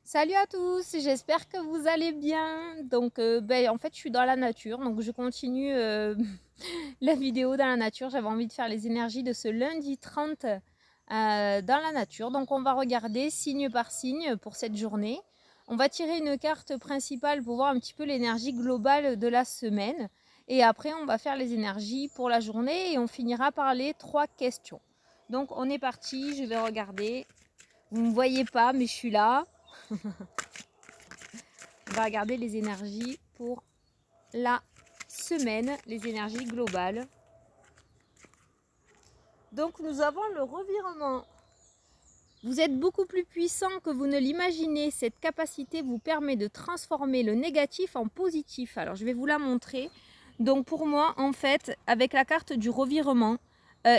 Salut à tous, j'espère que vous allez bien. Donc, en fait, je suis dans la nature, donc je continue la vidéo dans la nature. J'avais envie de faire les énergies de ce lundi 30 dans la nature. Donc, on va regarder signe par signe pour cette journée. On va tirer une carte principale pour voir un petit peu l'énergie globale de la semaine. Et après, on va faire les énergies pour la journée et on finira par les 3 questions. Donc, on est parti, je vais regarder. Vous ne me voyez pas, mais je suis là. On va regarder les énergies pour la semaine, les énergies globales. Donc nous avons le revirement. Vous êtes beaucoup plus puissant que vous ne l'imaginez. Cette capacité vous permet de transformer le négatif en positif. Alors je vais vous la montrer. Donc pour moi, en fait, avec la carte du revirement,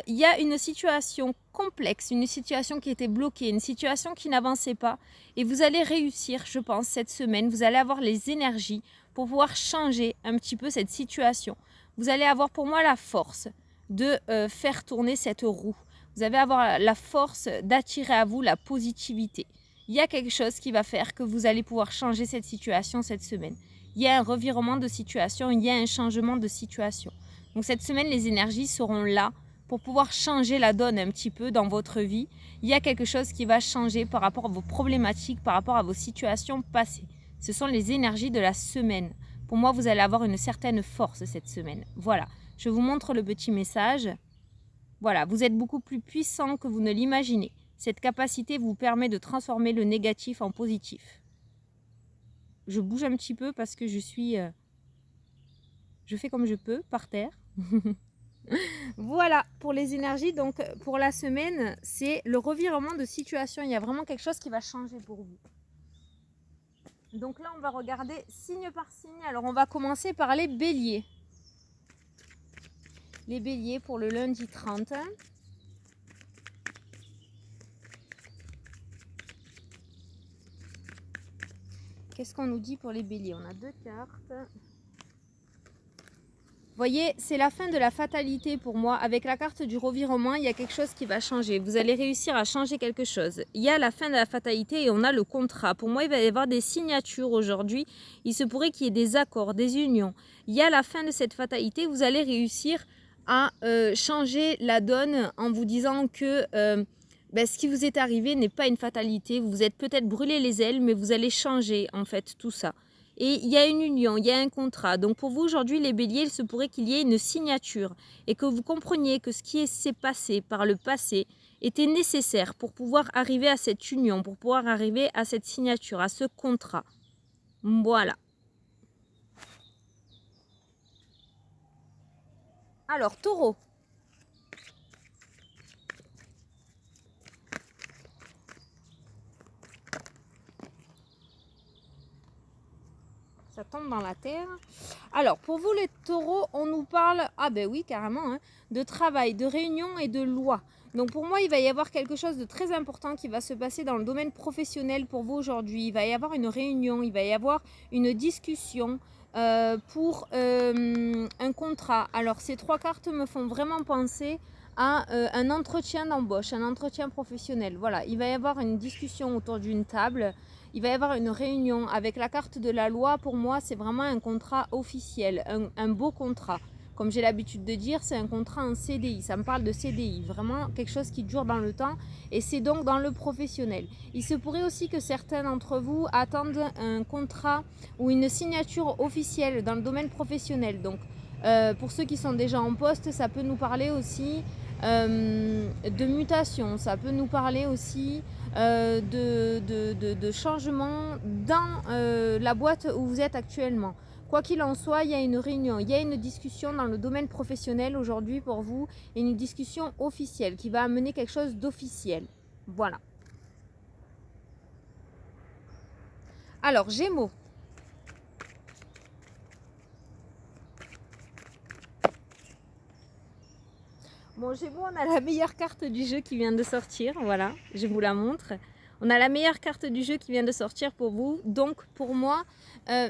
il y a une situation complexe, une situation qui était bloquée, une situation qui n'avançait pas. Et vous allez réussir, je pense, cette semaine. Vous allez avoir les énergies pour pouvoir changer un petit peu cette situation. Vous allez avoir pour moi la force de faire tourner cette roue. Vous allez avoir la force d'attirer à vous la positivité. Il y a quelque chose qui va faire que vous allez pouvoir changer cette situation cette semaine. Il y a un revirement de situation, il y a un changement de situation. Donc cette semaine, les énergies seront là pour pouvoir changer la donne un petit peu dans votre vie. Il y a quelque chose qui va changer par rapport à vos problématiques, par rapport à vos situations passées. Ce sont les énergies de la semaine. Pour moi, vous allez avoir une certaine force cette semaine. Voilà, je vous montre le petit message. Voilà, vous êtes beaucoup plus puissant que vous ne l'imaginez. Cette capacité vous permet de transformer le négatif en positif. Je bouge un petit peu parce que je fais comme je peux, par terre. Voilà, pour les énergies, donc pour la semaine, c'est le revirement de situation. Il y a vraiment quelque chose qui va changer pour vous. Donc là, on va regarder signe par signe. Alors, on va commencer par les béliers. Les béliers pour le lundi 30. Qu'est-ce qu'on nous dit pour les béliers? On a 2 cartes. Vous voyez, c'est la fin de la fatalité pour moi. Avec la carte du revirement, il y a quelque chose qui va changer. Vous allez réussir à changer quelque chose. Il y a la fin de la fatalité et on a le contrat. Pour moi, il va y avoir des signatures aujourd'hui. Il se pourrait qu'il y ait des accords, des unions. Il y a la fin de cette fatalité. Vous allez réussir à changer la donne en vous disant que ce qui vous est arrivé n'est pas une fatalité. Vous vous êtes peut-être brûlé les ailes, mais vous allez changer en fait tout ça. Et il y a une union, il y a un contrat. Donc pour vous aujourd'hui les béliers, il se pourrait qu'il y ait une signature et que vous compreniez que ce qui s'est passé par le passé était nécessaire pour pouvoir arriver à cette union, pour pouvoir arriver à cette signature, à ce contrat. Voilà. Alors taureau. Ça tombe dans la terre. Alors, pour vous les taureaux, on nous parle, ah ben oui, carrément, hein, de travail, de réunion et de loi. Donc pour moi, il va y avoir quelque chose de très important qui va se passer dans le domaine professionnel pour vous aujourd'hui. Il va y avoir une réunion, il va y avoir une discussion pour un contrat. Alors ces 3 cartes me font vraiment penser à un entretien d'embauche, un entretien professionnel. Voilà, il va y avoir une discussion autour d'une table. Il va y avoir une réunion avec la carte de la loi. Pour moi, c'est vraiment un contrat officiel, un beau contrat. Comme j'ai l'habitude de dire, c'est un contrat en CDI. Ça me parle de CDI, vraiment quelque chose qui dure dans le temps. Et c'est donc dans le professionnel. Il se pourrait aussi que certains d'entre vous attendent un contrat ou une signature officielle dans le domaine professionnel. Donc, pour ceux qui sont déjà en poste, ça peut nous parler aussi de mutation. Ça peut nous parler aussi de changement dans la boîte où vous êtes actuellement. Quoi qu'il en soit, il y a une réunion, il y a une discussion dans le domaine professionnel aujourd'hui pour vous, et une discussion officielle qui va amener quelque chose d'officiel. Voilà. Alors, Gémeaux. Bon, Gémeaux, on a la meilleure carte du jeu qui vient de sortir. Voilà, je vous la montre. On a la meilleure carte du jeu qui vient de sortir pour vous. Donc, pour moi,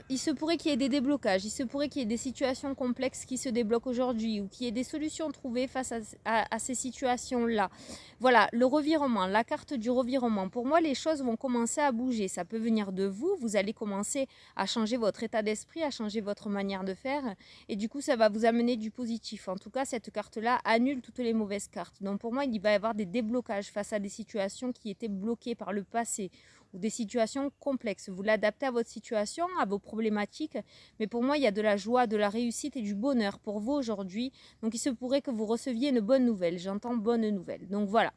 il se pourrait qu'il y ait des déblocages. Il se pourrait qu'il y ait des situations complexes qui se débloquent aujourd'hui ou qu'il y ait des solutions trouvées face à ces situations-là. Voilà, le revirement, la carte du revirement. Pour moi, les choses vont commencer à bouger. Ça peut venir de vous. Vous allez commencer à changer votre état d'esprit, à changer votre manière de faire. Et du coup, ça va vous amener du positif. En tout cas, cette carte-là annule toutes les mauvaises cartes. Donc, pour moi, il va y avoir des déblocages face à des situations qui étaient bloquées par le passé ou des situations complexes. Vous l'adaptez à votre situation, à vos problématiques, mais pour moi, il y a de la joie, de la réussite et du bonheur pour vous aujourd'hui. Donc, il se pourrait que vous receviez une bonne nouvelle. J'entends bonne nouvelle. Donc, voilà.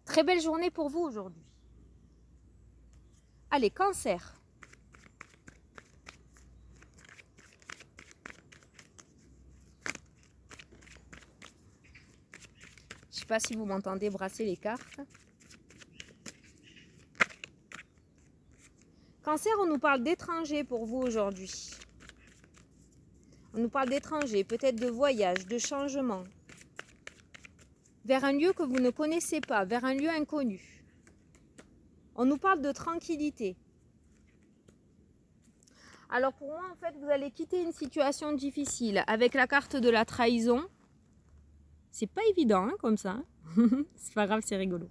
Très belle journée pour vous aujourd'hui. Allez, Cancer. Je ne sais pas si vous m'entendez brasser les cartes. Cancer, on nous parle d'étrangers pour vous aujourd'hui. On nous parle d'étrangers, peut-être de voyage, de changement. Vers un lieu que vous ne connaissez pas, vers un lieu inconnu. On nous parle de tranquillité. Alors pour moi, en fait, vous allez quitter une situation difficile avec la carte de la trahison. C'est pas évident hein, comme ça. C'est pas grave, c'est rigolo.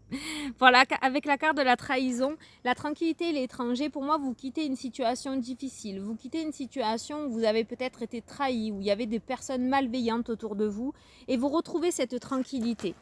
Voilà, avec la carte de la trahison, la tranquillité et l'étranger, pour moi, vous quittez une situation difficile. Vous quittez une situation où vous avez peut-être été trahi, où il y avait des personnes malveillantes autour de vous, et vous retrouvez cette tranquillité.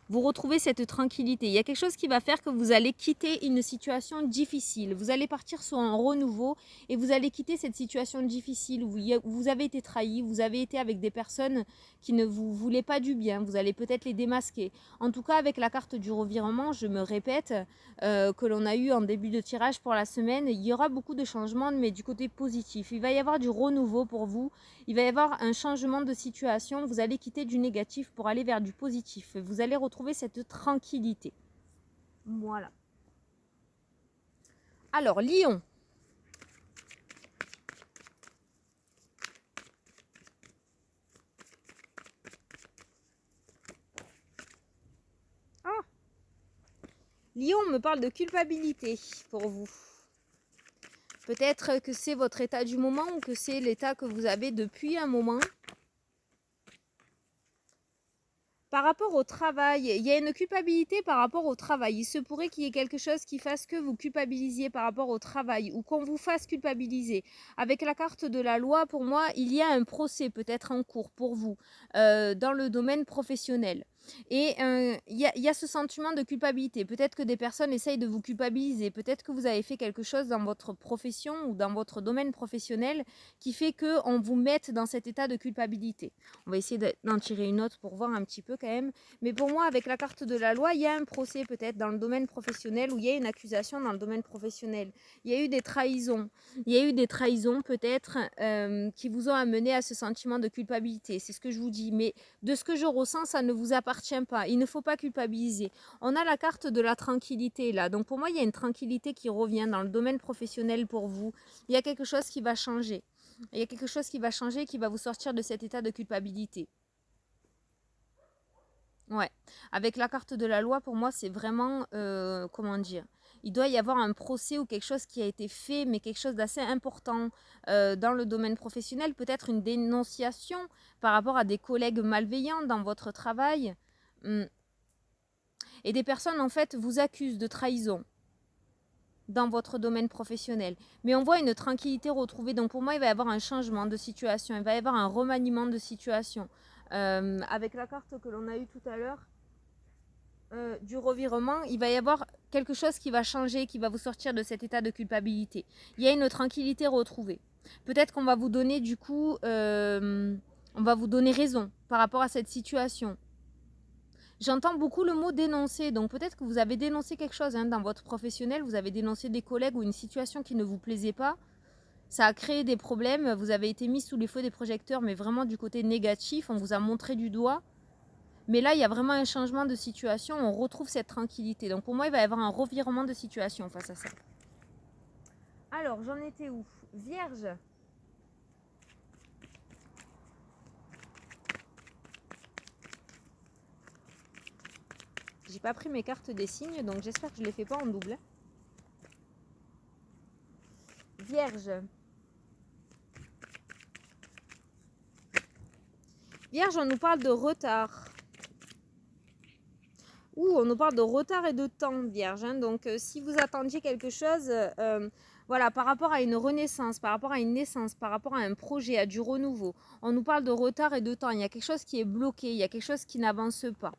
Vous retrouvez cette tranquillité. Il y a quelque chose qui va faire que vous allez quitter une situation difficile. Vous allez partir sur un renouveau et vous allez quitter cette situation difficile où vous avez été trahi, vous avez été avec des personnes qui ne vous voulaient pas du bien. Vous allez peut-être les démasquer. En tout cas, avec la carte du revirement, je me répète, que l'on a eu en début de tirage pour la semaine, il y aura beaucoup de changements, mais du côté positif. Il va y avoir du renouveau pour vous. Il va y avoir un changement de situation. Vous allez quitter du négatif pour aller vers du positif. Vous allez retrouver cette tranquillité. Voilà. Alors, Lion. Ah. Lion me parle de culpabilité pour vous. Peut-être que c'est votre état du moment ou que c'est l'état que vous avez depuis un moment. Par rapport au travail, il y a une culpabilité par rapport au travail. Il se pourrait qu'il y ait quelque chose qui fasse que vous culpabilisiez par rapport au travail ou qu'on vous fasse culpabiliser. Avec la carte de la loi, pour moi, il y a un procès peut-être en cours pour vous dans le domaine professionnel. Et il y a ce sentiment de culpabilité. Peut-être que des personnes essayent de vous culpabiliser. Peut-être que vous avez fait quelque chose dans votre profession ou dans votre domaine professionnel qui fait qu'on vous mette dans cet état de culpabilité. On va essayer d'en tirer une autre pour voir un petit peu quand même. Mais pour moi, avec la carte de la loi, il y a un procès peut-être dans le domaine professionnel où il y a une accusation dans le domaine professionnel. Il y a eu des trahisons. Il y a eu des trahisons peut-être qui vous ont amené à ce sentiment de culpabilité. C'est ce que je vous dis. Mais de ce que je ressens, ça ne vous appartient pas. Il ne faut pas culpabiliser. On a la carte de la tranquillité là. Donc pour moi, il y a une tranquillité qui revient dans le domaine professionnel pour vous. Il y a quelque chose qui va changer. Il y a quelque chose qui va changer, qui va vous sortir de cet état de culpabilité. Ouais. Avec la carte de la loi, pour moi, c'est vraiment, comment dire, il doit y avoir un procès ou quelque chose qui a été fait, mais quelque chose d'assez important dans le domaine professionnel. Peut-être une dénonciation par rapport à des collègues malveillants dans votre travail. Et des personnes, en fait, vous accusent de trahison dans votre domaine professionnel. Mais on voit une tranquillité retrouvée. Donc pour moi, il va y avoir un changement de situation. Il va y avoir un remaniement de situation. Avec la carte que l'on a eue tout à l'heure, du revirement, il va y avoir quelque chose qui va changer, qui va vous sortir de cet état de culpabilité. Il y a une tranquillité retrouvée. Peut-être qu'on va vous donner du coup, on va vous donner raison par rapport à cette situation. J'entends beaucoup le mot dénoncer, donc peut-être que vous avez dénoncé quelque chose dans votre professionnel, vous avez dénoncé des collègues ou une situation qui ne vous plaisait pas, ça a créé des problèmes, vous avez été mis sous les feux des projecteurs, mais vraiment du côté négatif, on vous a montré du doigt. Mais là, il y a vraiment un changement de situation, on retrouve cette tranquillité. Donc pour moi, il va y avoir un revirement de situation face à ça. Alors, j'en étais où? Vierge. J'ai pas pris mes cartes des signes, donc j'espère que je les fais pas en double. Vierge. Vierge, on nous parle de retard. On nous parle de retard et de temps, Vierge. Hein. Donc, si vous attendiez quelque chose, voilà, par rapport à une renaissance, par rapport à une naissance, par rapport à un projet, à du renouveau, on nous parle de retard et de temps. Il y a quelque chose qui est bloqué, il y a quelque chose qui n'avance pas.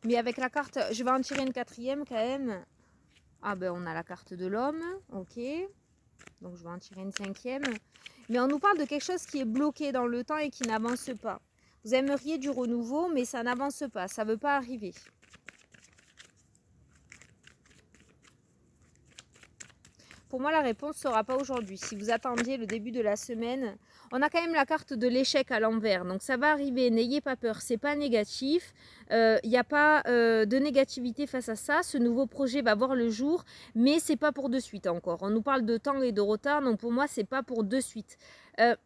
Mais avec la carte, je vais en tirer une quatrième quand même. Ah ben, on a la carte de l'homme, ok. Donc, je vais en tirer une cinquième. Mais on nous parle de quelque chose qui est bloqué dans le temps et qui n'avance pas. Vous aimeriez du renouveau, mais ça n'avance pas, ça ne veut pas arriver. Pour moi, la réponse ne sera pas aujourd'hui. Si vous attendiez le début de la semaine, on a quand même la carte de l'échec à l'envers. Donc ça va arriver, n'ayez pas peur, c'est pas négatif. Il n'y a pas de négativité face à ça. Ce nouveau projet va voir le jour, mais c'est pas pour de suite encore. On nous parle de temps et de retard, donc pour moi, c'est pas pour de suite.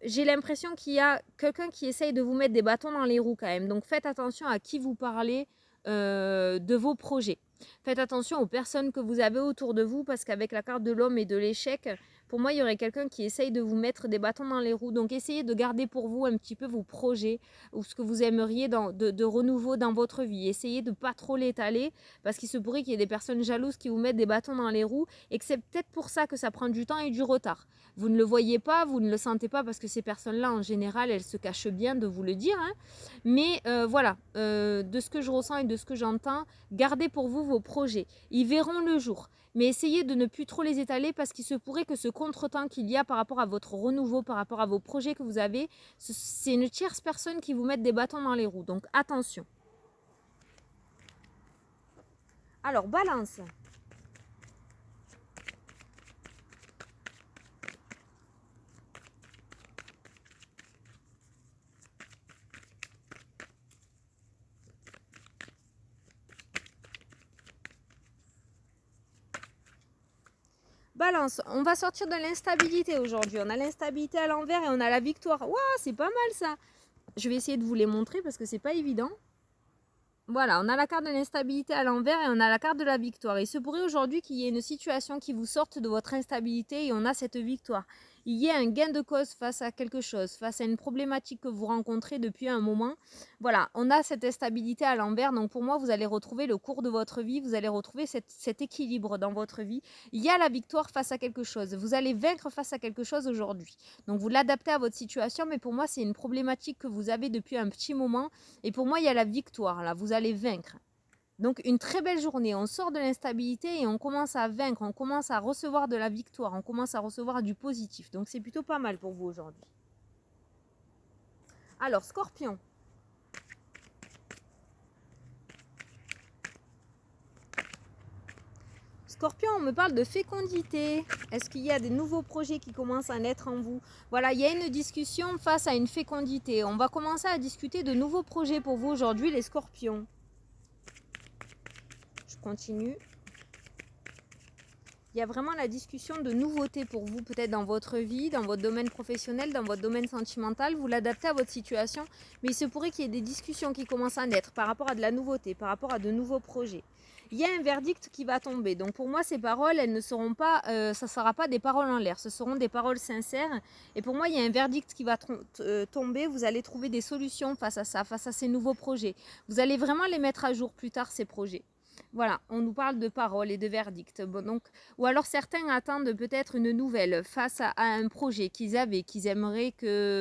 J'ai l'impression qu'il y a quelqu'un qui essaye de vous mettre des bâtons dans les roues quand même. Donc faites attention à qui vous parlez de vos projets. Faites attention aux personnes que vous avez autour de vous parce qu'avec la carte de l'homme et de l'échec, pour moi, il y aurait quelqu'un qui essaye de vous mettre des bâtons dans les roues. Donc, essayez de garder pour vous un petit peu vos projets ou ce que vous aimeriez de renouveau dans votre vie. Essayez de ne pas trop l'étaler parce qu'il se pourrait qu'il y ait des personnes jalouses qui vous mettent des bâtons dans les roues et que c'est peut-être pour ça que ça prend du temps et du retard. Vous ne le voyez pas, vous ne le sentez pas parce que ces personnes-là, en général, elles se cachent bien de vous le dire. Hein. Mais voilà, de ce que je ressens et de ce que j'entends, gardez pour vous vos projets. Ils verront le jour. Mais essayez de ne plus trop les étaler parce qu'il se pourrait que ce contretemps qu'il y a par rapport à votre renouveau, par rapport à vos projets que vous avez, c'est une tierce personne qui vous met des bâtons dans les roues. Donc attention. Alors, balance. Balance, on va sortir de l'instabilité aujourd'hui. On a l'instabilité à l'envers et on a la victoire. Waouh, c'est pas mal ça. Je vais essayer de vous les montrer parce que c'est pas évident. Voilà, on a la carte de l'instabilité à l'envers et on a la carte de la victoire. Il se pourrait aujourd'hui qu'il y ait une situation qui vous sorte de votre instabilité et on a cette victoire. Il y a un gain de cause face à quelque chose, face à une problématique que vous rencontrez depuis un moment. Voilà, on a cette instabilité à l'envers. Donc pour moi, vous allez retrouver le cours de votre vie, vous allez retrouver cet équilibre dans votre vie. Il y a la victoire face à quelque chose. Vous allez vaincre face à quelque chose aujourd'hui. Donc vous l'adaptez à votre situation, mais pour moi, c'est une problématique que vous avez depuis un petit moment. Et pour moi, il y a la victoire là. Vous allez vaincre. Donc une très belle journée, on sort de l'instabilité et on commence à vaincre, on commence à recevoir de la victoire, on commence à recevoir du positif. Donc c'est plutôt pas mal pour vous aujourd'hui. Alors, Scorpion. Scorpion, on me parle de fécondité. Est-ce qu'il y a des nouveaux projets qui commencent à naître en vous? Voilà, il y a une discussion face à une fécondité. On va commencer à discuter de nouveaux projets pour vous aujourd'hui, les Scorpions. Je continue. Il y a vraiment la discussion de nouveautés pour vous, peut-être dans votre vie, dans votre domaine professionnel, dans votre domaine sentimental. Vous l'adaptez à votre situation, mais il se pourrait qu'il y ait des discussions qui commencent à naître par rapport à de la nouveauté, par rapport à de nouveaux projets. Il y a un verdict qui va tomber. Donc pour moi, ces paroles, elles ne seront pas, ça ne sera pas des paroles en l'air, ce seront des paroles sincères. Et pour moi, il y a un verdict qui va tomber. Vous allez trouver des solutions face à ça, face à ces nouveaux projets. Vous allez vraiment les mettre à jour plus tard, ces projets. Voilà, on nous parle de paroles et de verdicts. Bon, donc, ou alors certains attendent peut-être une nouvelle face à un projet qu'ils avaient,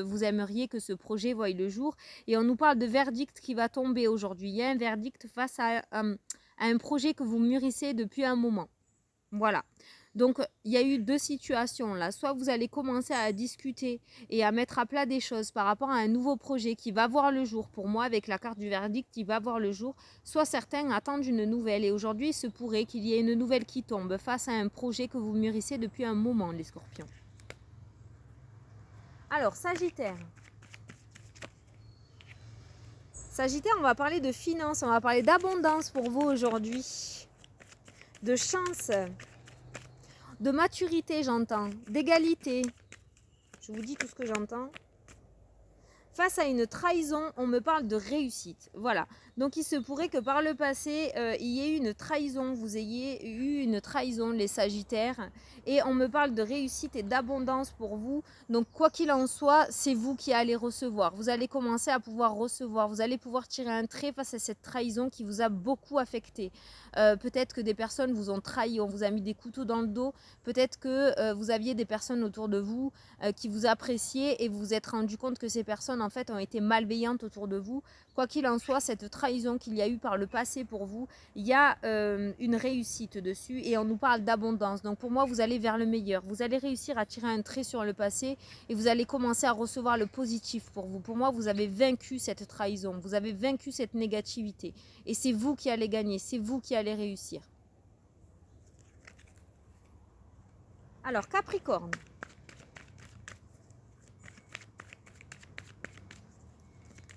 vous aimeriez que ce projet voie le jour. Et on nous parle de verdict qui va tomber aujourd'hui. Il y a un verdict face à un projet que vous mûrissez depuis un moment. Voilà. Donc, il y a eu deux situations là. Soit vous allez commencer à discuter et à mettre à plat des choses par rapport à un nouveau projet qui va voir le jour. Pour moi, avec la carte du verdict, qui va voir le jour. Soit certains attendent une nouvelle. Et aujourd'hui, il se pourrait qu'il y ait une nouvelle qui tombe face à un projet que vous mûrissez depuis un moment, les Scorpions. Alors, Sagittaire. Sagittaire, on va parler de finances, on va parler d'abondance pour vous aujourd'hui. De chance. De maturité, j'entends, d'égalité. Je vous dis tout ce que j'entends. Face à une trahison, on me parle de réussite. Voilà. Donc il se pourrait que par le passé, il y ait eu une trahison, vous ayez eu une trahison, les Sagittaires. Et on me parle de réussite et d'abondance pour vous. Donc quoi qu'il en soit, c'est vous qui allez recevoir. Vous allez commencer à pouvoir recevoir. Vous allez pouvoir tirer un trait face à cette trahison qui vous a beaucoup affecté. Peut-être que des personnes vous ont trahi, on vous a mis des couteaux dans le dos. Peut-être que vous aviez des personnes autour de vous qui vous appréciaient et vous vous êtes rendu compte que ces personnes en fait ont été malveillantes autour de vous. Quoi qu'il en soit, cette trahison qu'il y a eu par le passé pour vous, il y a une réussite dessus et on nous parle d'abondance. Donc pour moi, vous allez vers le meilleur. Vous allez réussir à tirer un trait sur le passé et vous allez commencer à recevoir le positif pour vous. Pour moi, vous avez vaincu cette trahison, vous avez vaincu cette négativité et c'est vous qui allez gagner, c'est vous qui allez réussir. Alors Capricorne.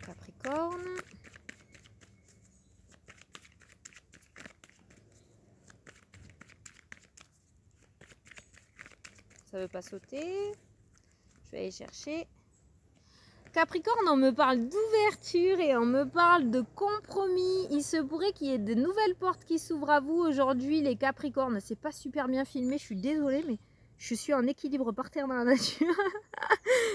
Capricorne. Ça ne veut pas sauter. Je vais aller chercher. Capricorne, on me parle d'ouverture et on me parle de compromis. Il se pourrait qu'il y ait de nouvelles portes qui s'ouvrent à vous aujourd'hui, les Capricornes. C'est pas super bien filmé, je suis désolée, mais je suis en équilibre par terre dans la nature.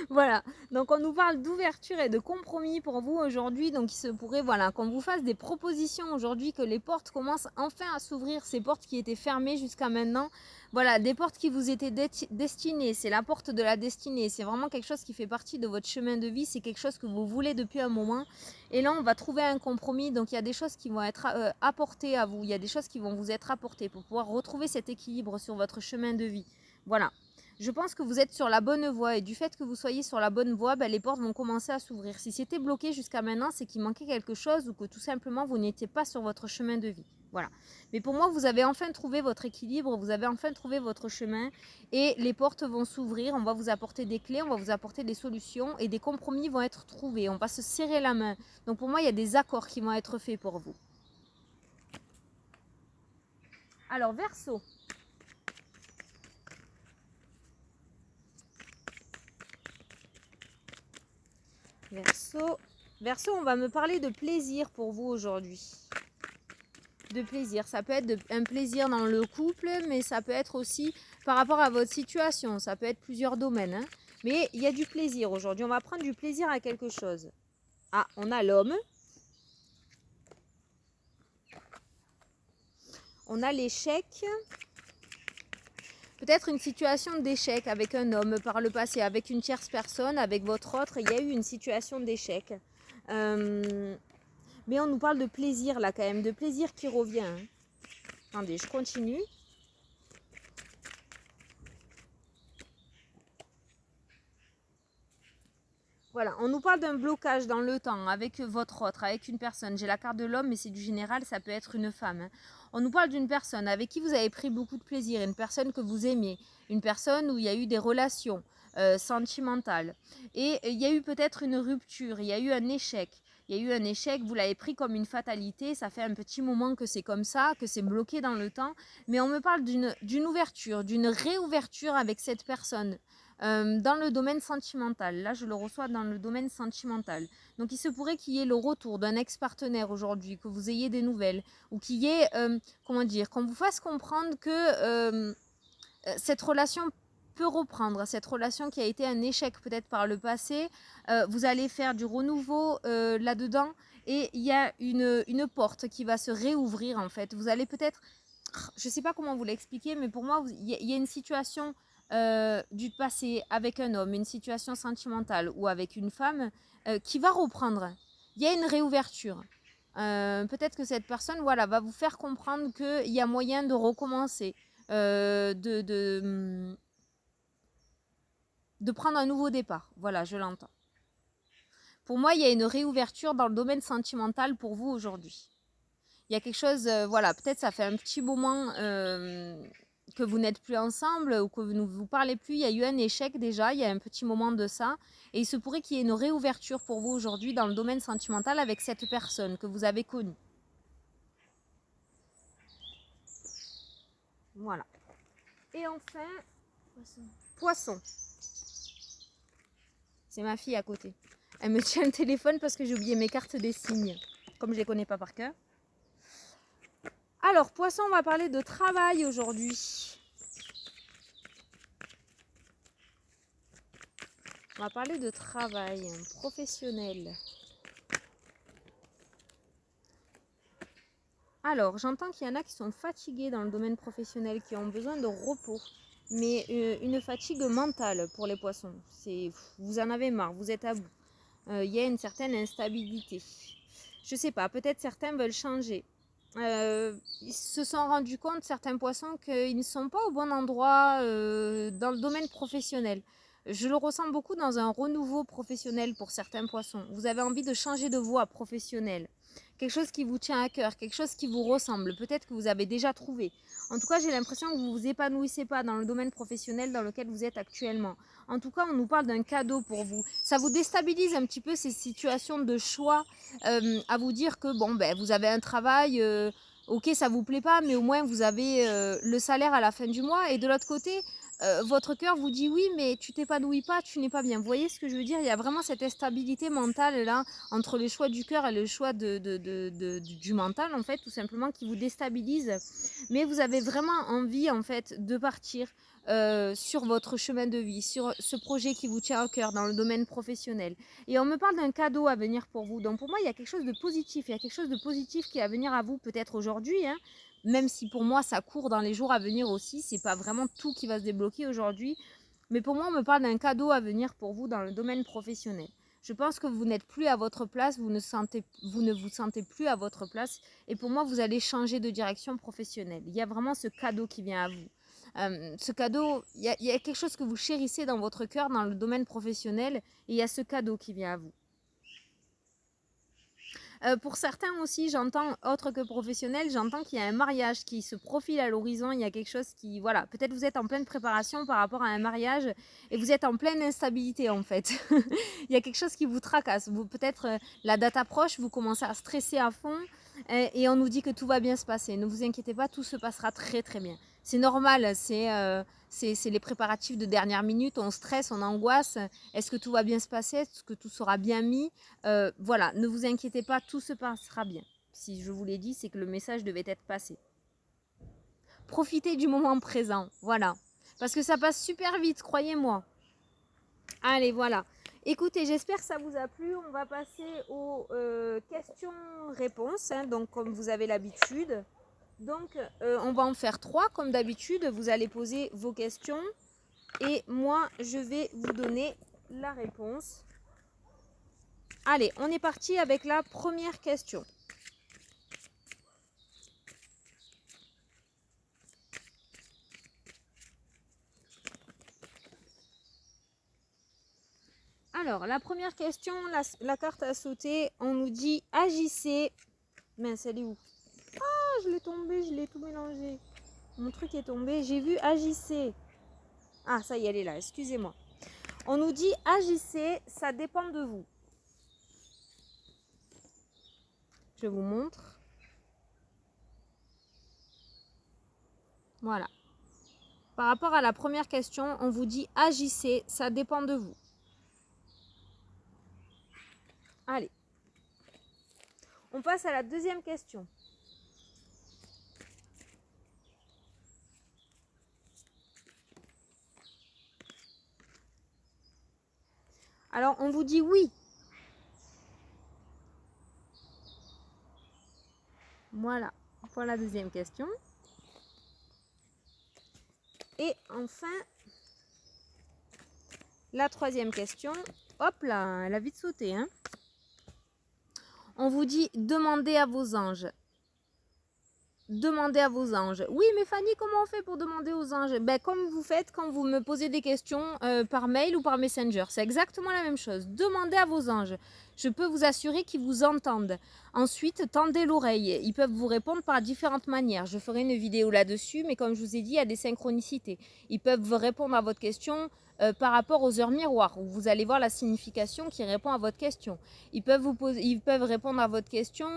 Voilà, donc on nous parle d'ouverture et de compromis pour vous aujourd'hui. Donc il se pourrait voilà, qu'on vous fasse des propositions aujourd'hui, que les portes commencent enfin à s'ouvrir, ces portes qui étaient fermées jusqu'à maintenant. Voilà, des portes qui vous étaient destinées, c'est la porte de la destinée, c'est vraiment quelque chose qui fait partie de votre chemin de vie, c'est quelque chose que vous voulez depuis un moment. Et là, on va trouver un compromis, donc il y a des choses qui vont être apportées à vous, il y a des choses qui vont vous être apportées pour pouvoir retrouver cet équilibre sur votre chemin de vie. Voilà. Je pense que vous êtes sur la bonne voie et du fait que vous soyez sur la bonne voie, ben, les portes vont commencer à s'ouvrir. Si c'était bloqué jusqu'à maintenant, c'est qu'il manquait quelque chose ou que tout simplement vous n'étiez pas sur votre chemin de vie. Voilà. Mais pour moi, vous avez enfin trouvé votre équilibre, vous avez enfin trouvé votre chemin et les portes vont s'ouvrir. On va vous apporter des clés, on va vous apporter des solutions et des compromis vont être trouvés. On va se serrer la main. Donc pour moi, il y a des accords qui vont être faits pour vous. Alors, Verseau. Verseau. Verseau, on va me parler de plaisir pour vous aujourd'hui. De plaisir, ça peut être un plaisir dans le couple, mais ça peut être aussi par rapport à votre situation. Ça peut être plusieurs domaines. Hein. Mais il y a du plaisir aujourd'hui. On va prendre du plaisir à quelque chose. Ah, on a l'homme. On a l'échec. Peut-être une situation d'échec avec un homme par le passé, avec une tierce personne, avec votre autre. Il y a eu une situation d'échec. Mais on nous parle de plaisir là quand même, de plaisir qui revient. Hein. Attendez, je continue. Voilà, on nous parle d'un blocage dans le temps avec votre autre, avec une personne. J'ai la carte de l'homme, mais c'est du général, ça peut être une femme. Hein. On nous parle d'une personne avec qui vous avez pris beaucoup de plaisir, une personne que vous aimez, une personne où il y a eu des relations sentimentales. Et il y a eu peut-être une rupture, il y a eu un échec. Il y a eu un échec, vous l'avez pris comme une fatalité, ça fait un petit moment que c'est comme ça, que c'est bloqué dans le temps. Mais on me parle d'une ouverture, d'une réouverture avec cette personne. Dans le domaine sentimental. Là, je le reçois dans le domaine sentimental. Donc, il se pourrait qu'il y ait le retour d'un ex-partenaire aujourd'hui, que vous ayez des nouvelles, ou qu'il y ait, comment dire, qu'on vous fasse comprendre que cette relation peut reprendre, cette relation qui a été un échec peut-être par le passé, vous allez faire du renouveau là-dedans, et il y a une porte qui va se réouvrir en fait. Vous allez peut-être, je ne sais pas comment vous l'expliquer, mais pour moi, il y a une situation du passé avec un homme, une situation sentimentale ou avec une femme qui va reprendre. Il y a une réouverture. Peut-être que cette personne voilà, va vous faire comprendre qu'il y a moyen de recommencer, de prendre un nouveau départ. Voilà, je l'entends. Pour moi, il y a une réouverture dans le domaine sentimental pour vous aujourd'hui. Il y a quelque chose, voilà, peut-être ça fait un petit moment que vous n'êtes plus ensemble ou que vous ne vous parlez plus. Il y a eu un échec déjà, il y a un petit moment de ça. Et il se pourrait qu'il y ait une réouverture pour vous aujourd'hui dans le domaine sentimental avec cette personne que vous avez connue. Voilà. Et enfin, poisson. C'est ma fille à côté. Elle me tient le téléphone parce que j'ai oublié mes cartes des signes, comme je ne les connais pas par cœur. Alors, Poisson, on va parler de travail aujourd'hui. On va parler de travail professionnel. Alors, j'entends qu'il y en a qui sont fatigués dans le domaine professionnel, qui ont besoin de repos. Mais une fatigue mentale pour les poissons. Vous en avez marre, vous êtes à bout. Il y a une certaine instabilité. Je ne sais pas, peut-être certains veulent changer. Ils se sont rendus compte, certains poissons, qu'ils ne sont pas au bon endroit dans le domaine professionnel. Je le ressens beaucoup dans un renouveau professionnel pour certains poissons. Vous avez envie de changer de voie professionnelle. Quelque chose qui vous tient à cœur, quelque chose qui vous ressemble. Peut-être que vous avez déjà trouvé. En tout cas, j'ai l'impression que vous ne vous épanouissez pas dans le domaine professionnel dans lequel vous êtes actuellement. En tout cas, on nous parle d'un cadeau pour vous. Ça vous déstabilise un petit peu ces situations de choix à vous dire que bon, ben, vous avez un travail, ok, ça ne vous plaît pas, mais au moins vous avez le salaire à la fin du mois. Et de l'autre côté, votre cœur vous dit oui, mais tu t'épanouis pas, tu n'es pas bien. Vous voyez ce que je veux dire? Il y a vraiment cette instabilité mentale là, entre les choix du cœur et le choix du mental, en fait, tout simplement, qui vous déstabilise. Mais vous avez vraiment envie, en fait, de partir sur votre chemin de vie, sur ce projet qui vous tient à cœur dans le domaine professionnel. Et on me parle d'un cadeau à venir pour vous. Donc pour moi, il y a quelque chose de positif. Il y a quelque chose de positif qui est à venir à vous, peut-être aujourd'hui, hein. Même si pour moi ça court dans les jours à venir aussi, c'est pas vraiment tout qui va se débloquer aujourd'hui. Mais pour moi, on me parle d'un cadeau à venir pour vous dans le domaine professionnel. Je pense que vous n'êtes plus à votre place, vous ne vous sentez plus à votre place. Et pour moi, vous allez changer de direction professionnelle. Il y a vraiment ce cadeau qui vient à vous. Ce cadeau, il y a quelque chose que vous chérissez dans votre cœur, dans le domaine professionnel. Et il y a ce cadeau qui vient à vous. Pour certains aussi, j'entends, autre que professionnel, j'entends qu'il y a un mariage qui se profile à l'horizon. Il y a quelque chose qui, voilà, peut-être vous êtes en pleine préparation par rapport à un mariage et vous êtes en pleine instabilité en fait. Il y a quelque chose qui vous tracasse. Peut-être la date approche, vous commencez à stresser à fond et on nous dit que tout va bien se passer. Ne vous inquiétez pas, tout se passera très très bien. C'est normal, c'est les préparatifs de dernière minute, on stresse, on angoisse. Est-ce que tout va bien se passer? Est-ce que tout sera bien mis? Voilà, ne vous inquiétez pas, tout se passera bien. Si je vous l'ai dit, c'est que le message devait être passé. Profitez du moment présent, voilà. Parce que ça passe super vite, croyez-moi. Allez, voilà. Écoutez, j'espère que ça vous a plu. On va passer aux questions-réponses, hein, donc comme vous avez l'habitude. Donc, on va en faire 3 comme d'habitude. Vous allez poser vos questions et moi, je vais vous donner la réponse. Allez, on est parti avec la première question. Alors, la première question, la carte a sauté. On nous dit agissez. Mince, elle est où? Ah, je l'ai tombé, je l'ai tout mélangé. Mon truc est tombé. J'ai vu agissez. Ah, ça y est, elle est là, excusez-moi. On nous dit agissez, ça dépend de vous. Je vous montre. Voilà. Par rapport à la première question, on vous dit agissez, ça dépend de vous. Allez. On passe à la deuxième question. Alors, on vous dit oui. Voilà pour la deuxième question. Et enfin, la troisième question. Hop là, elle a vite sauté, hein. On vous dit demandez à vos anges. Demandez à vos anges. Oui, mais Fanny, comment on fait pour demander aux anges? Ben, comme vous faites quand vous me posez des questions par mail ou par Messenger. C'est exactement la même chose. Demandez à vos anges. je peux vous assurer qu'ils vous entendent. Ensuite, tendez l'oreille. Ils peuvent vous répondre par différentes manières. Je ferai une vidéo là-dessus, mais comme je vous ai dit, il y a des synchronicités. Ils peuvent vous répondre à votre question par rapport aux heures miroirs, où vous allez voir la signification qui répond à votre question. Ils peuvent répondre à votre question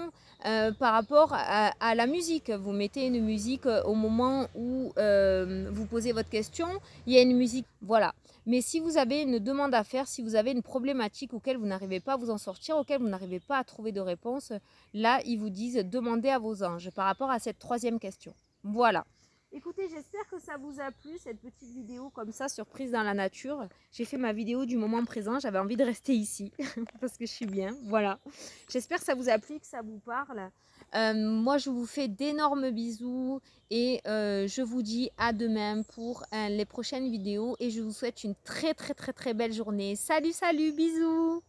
par rapport à la musique. Vous mettez une musique au moment où vous posez votre question, il y a une musique, voilà. Mais si vous avez une demande à faire, si vous avez une problématique auquel vous n'arrivez pas à vous en sortir, auquel vous n'arrivez pas à trouver de réponse, là, ils vous disent demandez à vos anges par rapport à cette troisième question. Voilà. Écoutez, j'espère que ça vous a plu, cette petite vidéo comme ça, surprise dans la nature. J'ai fait ma vidéo du moment présent, j'avais envie de rester ici parce que je suis bien, voilà. J'espère que ça vous a plu, que ça vous parle. Moi, je vous fais d'énormes bisous et je vous dis à demain pour les prochaines vidéos et je vous souhaite une très belle journée. Salut, salut, bisous!